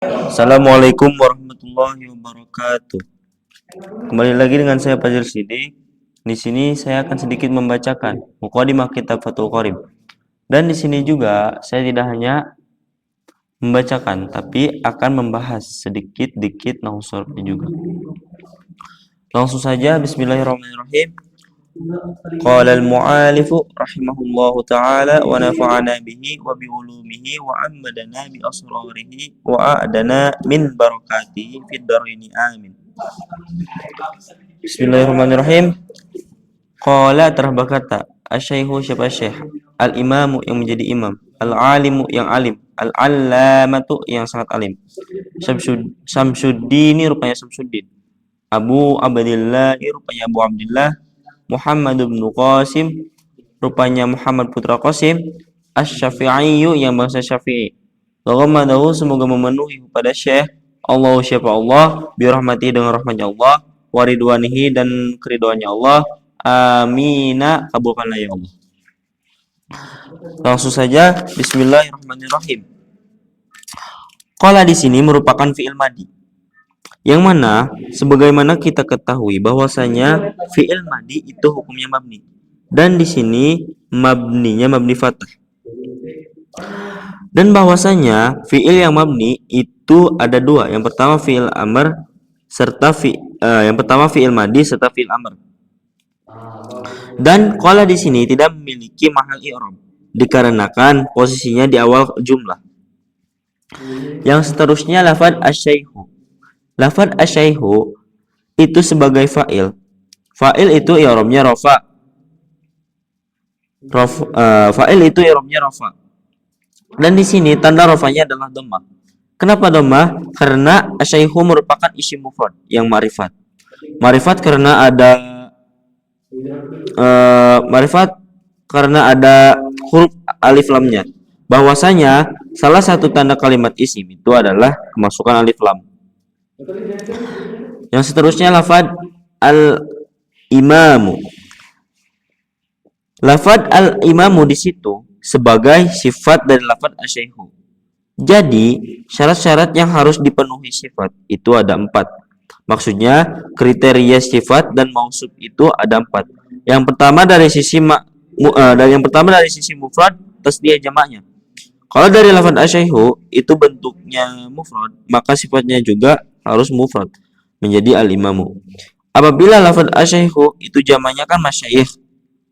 Assalamualaikum warahmatullahi wabarakatuh. Kembali lagi dengan saya Fazil Sidik. Di sini saya akan sedikit membacakan Muqaddimah Kitab Fathul Qorib. Dan di sini juga saya tidak hanya membacakan, tapi akan membahas sedikit-dikit nahwu sharafnya juga. Langsung saja, Bismillahirrahmanirrahim. Qala al-mu'alifu rahimahullahu ta'ala wa nafa'ana bihi wa bi'ulumihi wa ammadana bi asrarihi wa a'dana min barakatihi fid daraini amin. Bismillahirrahmanirrahim. Qala telah berkata, asy-syaikhu siapa syekh, al-imamu yang menjadi imam, al-alimu yang alim, al-allamatu yang sangat alim. Syamsuddin rupanya Syamsuddin. Abu Abdillah rupanya Abu Abdillah. Muhammad bin Qasim rupanya Muhammad putra Qasim. Asy-Syafi'i yang bangsa Syafi'i. Ghamadahu semoga memenuhi pada syekh Allah siapa Allah birahmati dengan rahmatnya Allah, waridwanihi dan keridhaannya Allah. Amina, kabulkanlah ya Allah. Langsung saja, Bismillahirrahmanirrahim. Qala di sini merupakan fi'il madi, yang mana sebagaimana kita ketahui bahwasanya fi'il madi itu hukumnya mabni, dan di sini mabninya mabni fathah, dan bahwasanya fi'il yang mabni itu ada dua. Yang pertama fi'il amr serta yang pertama fi'il madi serta fi'il amr. Dan qala di sini tidak memiliki mahal i'rab dikarenakan posisinya di awal jumlah. Yang seterusnya lafad asy-syaikhu. Lafad asy-syaikhu itu sebagai fa'il. Fa'il itu i'rabnya rafa. Fa'il itu i'rabnya rafa. Dan di sini tanda rafanya adalah dhammah. Kenapa dhammah? Karena asy-syaikhu merupakan isim mufrad yang ma'rifat. Ma'rifat karena ada huruf alif lamnya. Bahwasanya salah satu tanda kalimat isim itu adalah kemasukan alif lam. Yang seterusnya lafad al-imamu. Lafad al-imamu di situ sebagai sifat dari lafad asy-syaikhu. Jadi syarat-syarat yang harus dipenuhi sifat itu ada 4. Maksudnya kriteria sifat dan mausuf itu ada 4. Yang pertama dari sisi mufrad, tasdiyah jamaknya. Kalau dari lafaz asy-syaikhu itu bentuknya mufrad, maka sifatnya juga harus mufrad, menjadi al-imamu. Apabila lafaz asy-syaikhu itu jamaknya kan masyayikh.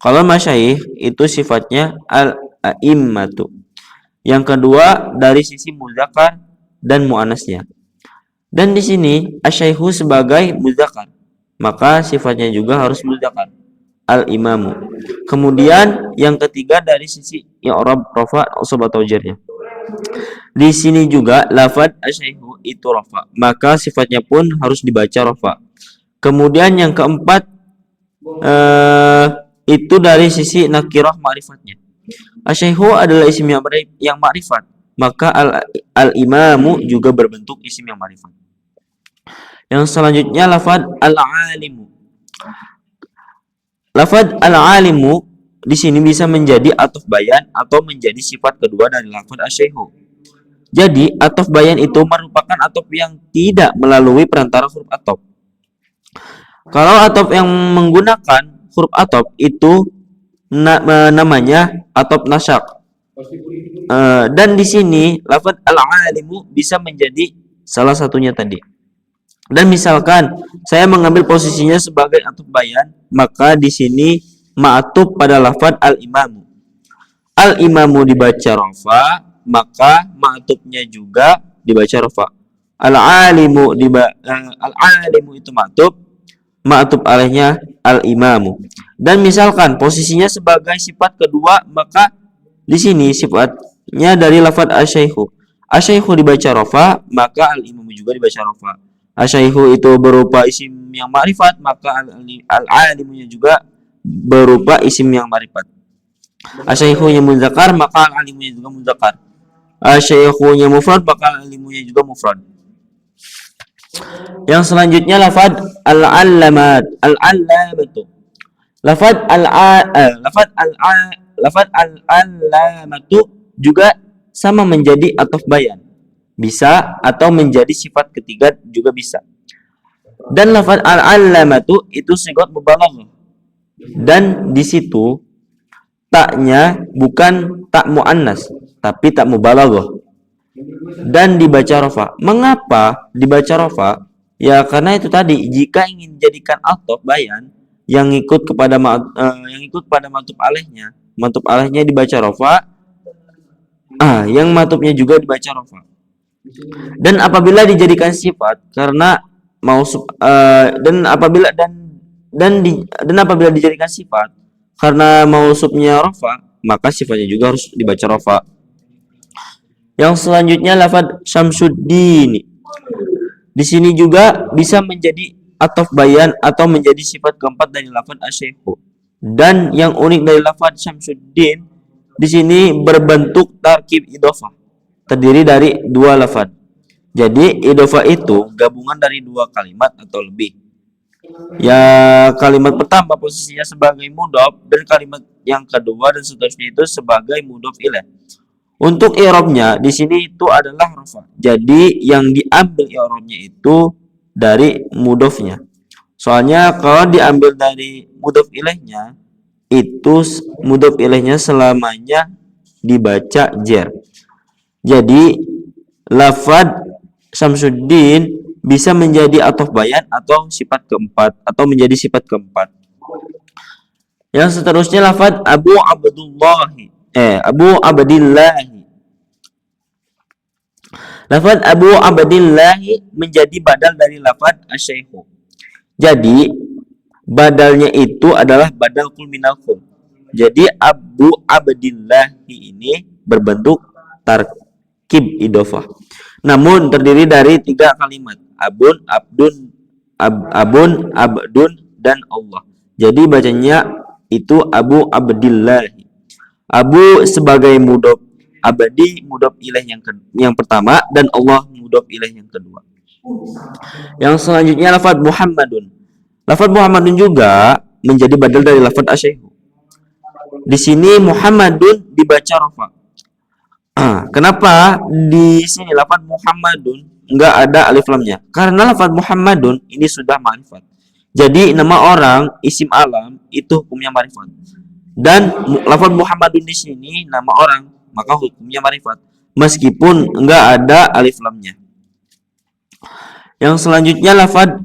Kalau masyayikh itu sifatnya al-a'immatu. Yang kedua dari sisi muzakkar dan muannasnya. Dan di sini asy-syaikhu sebagai muzakkar, maka sifatnya juga harus muzakkar, al-imamu. Kemudian yang ketiga dari sisi i'rab rafa nasab atau jarnya. Di sini juga lafaz asy-syaikhu itu rafa, maka sifatnya pun harus dibaca rafa. Kemudian yang keempat itu dari sisi nakirah ma'rifatnya. Asy-syaikhu adalah isim yang ma'rifat, maka al-imamu juga berbentuk isim yang ma'rifat. Yang selanjutnya lafaz al-alimu. Lafaz al-alimu di sini bisa menjadi ataf bayan atau menjadi sifat kedua dari lafaz asy-syaikhu. Jadi ataf bayan itu merupakan ataf yang tidak melalui perantara huruf ataf. Kalau ataf yang menggunakan huruf ataf itu namanya ataf nasyak. Dan di sini lafaz al-alimu bisa menjadi salah satunya tadi. Dan misalkan saya mengambil posisinya sebagai atuf bayan, maka di sini ma'atuf pada lafaz al-imamu. Al-imamu dibaca rafa, maka ma'atufnya juga dibaca rafa. Al-alimu al-alimu itu ma'atuf alaihnya al-imamu. Dan misalkan posisinya sebagai sifat kedua, maka di sini sifatnya dari lafaz asy-syaikhu. Asy-syaikhu dibaca rafa, maka al-imamu juga dibaca rafa. Asy-syaikhu itu berupa isim yang ma'rifat, maka al-alimunya juga berupa isim yang ma'rifat. Asy-syaikhunya muzakkar, maka al-alimunya juga muzakkar. Asy-syaikhunya mufrad, maka al-alimunya juga mufrad. Yang selanjutnya lafaz al-allamatu. Lafaz al-allamatu juga sama menjadi ataf bayan. bisa, atau menjadi sifat ketiga juga bisa. Dan lafaz al-allamatu itu sigot mubalaghah. Dan di situ taknya bukan tak muannas, tapi tak mubalaghah. Dan dibaca rofa. Mengapa dibaca rofa? Ya karena itu tadi, jika ingin jadikan atop bayan yang ikut kepada yang ikut pada matub alehnya dibaca rofa. Yang matubnya juga dibaca rofa. Dan apabila dijadikan sifat karena dan apabila dijadikan sifat karena mausubnya rofa, maka sifatnya juga harus dibaca rofa. Yang selanjutnya lafaz Syamsuddin. Di sini juga bisa menjadi ataf bayan atau menjadi sifat keempat dari lafaz asy-syaikhu. Dan yang unik dari lafaz Syamsuddin di sini berbentuk tarkib idhofah, terdiri dari dua lafaz. Jadi idhofah itu gabungan dari dua kalimat atau lebih. Ya, kalimat pertama posisinya sebagai mudhof dan kalimat yang kedua dan seterusnya itu sebagai mudhof ilaih. Untuk i'rabnya di sini itu adalah rafa. Jadi yang diambil i'rabnya itu dari mudhofnya. Soalnya kalau diambil dari mudhof ilaihnya, itu mudhof ilaihnya selamanya dibaca jar. Jadi lafaz Syamsuddin bisa menjadi ataf bayan atau sifat keempat atau menjadi sifat keempat. Yang seterusnya lafaz Abu Abdillahi. Lafaz Abu Abdillahi menjadi badal dari lafaz asy-syaikhu. Jadi badalnya itu adalah badal kul minal kul. Jadi Abu Abdillahi ini berbentuk tarkib idhofah. Namun terdiri dari tiga kalimat: abun, abdun, dan Allah. Jadi bacanya itu Abu Abdillahi. Abu sebagai mudhof, abadi mudhof ilaih yang pertama, dan Allah mudhof ilaih yang kedua. Yang selanjutnya lafaz Muhammadun. Lafaz Muhammadun juga menjadi badal dari lafaz asy-syaikhu. Di sini Muhammadun dibaca rafa. Kenapa di sini lafaz Muhammadun enggak ada alif lamnya? Karena lafaz Muhammadun ini sudah ma'rifat. Jadi nama orang isim alam itu hukumnya ma'rifat. Dan lafaz Muhammadun di sini nama orang, maka hukumnya ma'rifat meskipun enggak ada alif lamnya. Yang selanjutnya lafaz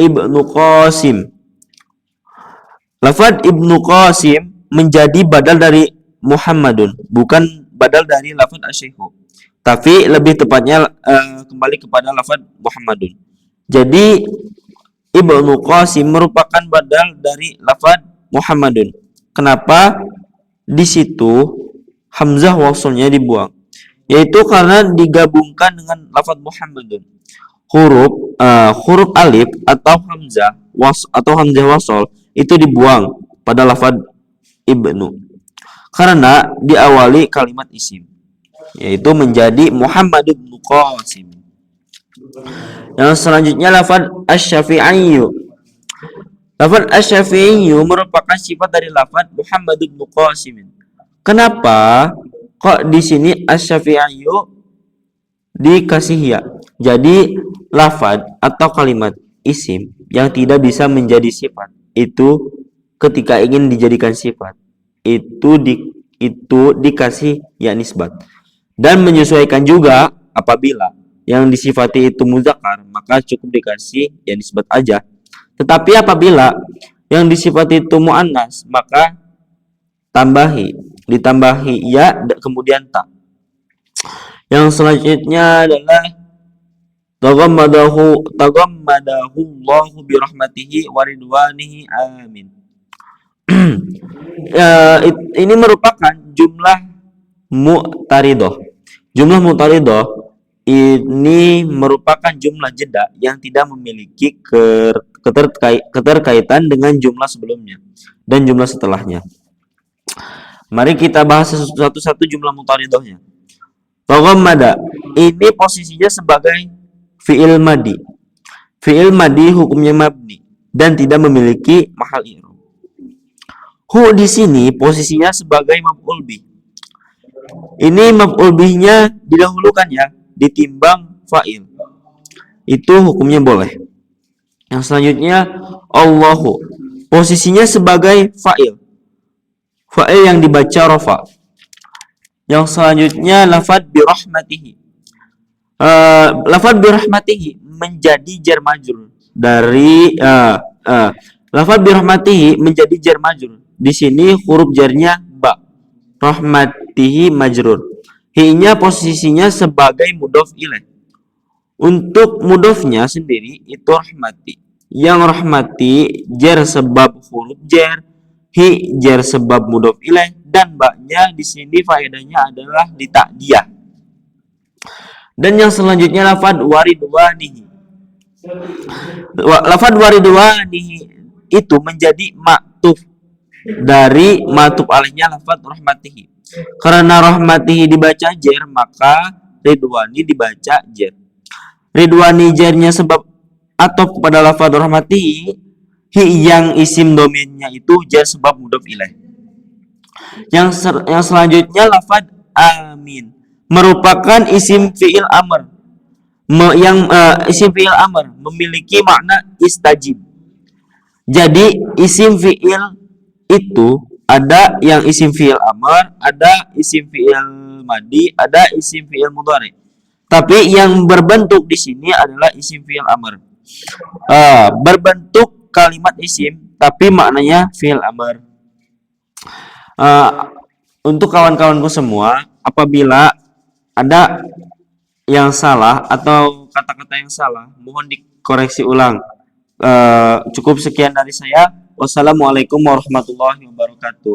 Ibnu Qasim. Lafaz Ibnu Qasim menjadi badal dari Muhammadun, bukan badal dari lafaz asy-syaikhu. Tapi lebih tepatnya kembali kepada lafaz Muhammadun. Jadi Ibnu Qasim merupakan badal dari lafaz Muhammadun. Kenapa? Di situ hamzah waslnya dibuang, yaitu karena digabungkan dengan lafaz Muhammadun. Huruf alif atau hamzah wasl itu dibuang pada lafaz ibnu karena diawali kalimat isim, yaitu menjadi Muhammad ibnu Qasim. Yang selanjutnya lafaz asy-syafi'iyyu. Lafaz asy-syafi'iyyu merupakan sifat dari lafaz Muhammad ibnu Qasim. Kenapa kok di sini asy-syafi'iyyu dikasih ya? Jadi lafaz atau kalimat isim yang tidak bisa menjadi sifat itu ketika ingin dijadikan sifat itu dikasih ya nisbat, dan menyesuaikan juga apabila yang disifati itu muzakkar maka cukup dikasih ya nisbat aja, tetapi apabila yang disifati itu muannas maka ditambahi ya kemudian tak. Yang selanjutnya adalah taghammadahu Allahu bi rahmatihi wa ridwanihi amin. Ini merupakan jumlah mu'taridah. Jumlah mu'taridah ini merupakan jumlah jeda yang tidak memiliki keterkaitan dengan jumlah sebelumnya dan jumlah setelahnya. Mari kita bahas satu-satu jumlah mu'taridahnya. Taghammada ini posisinya sebagai fi'il madi. Fi'il madi hukumnya mabni dan tidak memiliki mahal i'rab. Hu di sini posisinya sebagai maf'ul bih. Ini maf'ul bihnya didahulukan ya, ditimbang fa'il. Itu hukumnya boleh. Yang selanjutnya Allahu. Posisinya sebagai fa'il. Fa'il yang dibaca rafa. Yang selanjutnya lafadz bi rahmatihi. Lafadz bi rahmatihi menjadi jar majrur dari lafadz bi rahmatihi menjadi jar majrur. Di sini huruf jarnya ba. Rahmatihi majrur. Hi-nya posisinya sebagai mudhof ilaih. Untuk mudhofnya sendiri itu rahmati. Yang rahmati jar sebab huruf jar, hi jar sebab mudhof ilaih, dan ba-nya di sini faedahnya adalah dita'diyah. Dan yang selanjutnya lafadz waridwanihi. Lafadz waridwanihi itu menjadi ma'tuf dari ma'tuf alaihnya lafadz rahmatihi. Karena rahmatihi dibaca jar, maka ridwani dibaca jar. Ridwani jarnya sebab atop kepada lafadz rahmatihi, hi yang isim domirnya itu jar sebab mudhof ilaih. Yang selanjutnya lafadz amin merupakan isim fi'il amr. Isim fi'il amr memiliki makna istajib. Jadi isim fi'il itu ada yang isim fi'il amr, ada isim fi'il madi, ada isim fi'il mudhari. Tapi yang berbentuk di sini adalah isim fi'il amr. Berbentuk kalimat isim tapi maknanya fi'il amr. Untuk kawan-kawanku semua, apabila ada yang salah atau kata-kata yang salah, mohon dikoreksi ulang. Cukup sekian dari saya. Wassalamualaikum warahmatullahi wabarakatuh.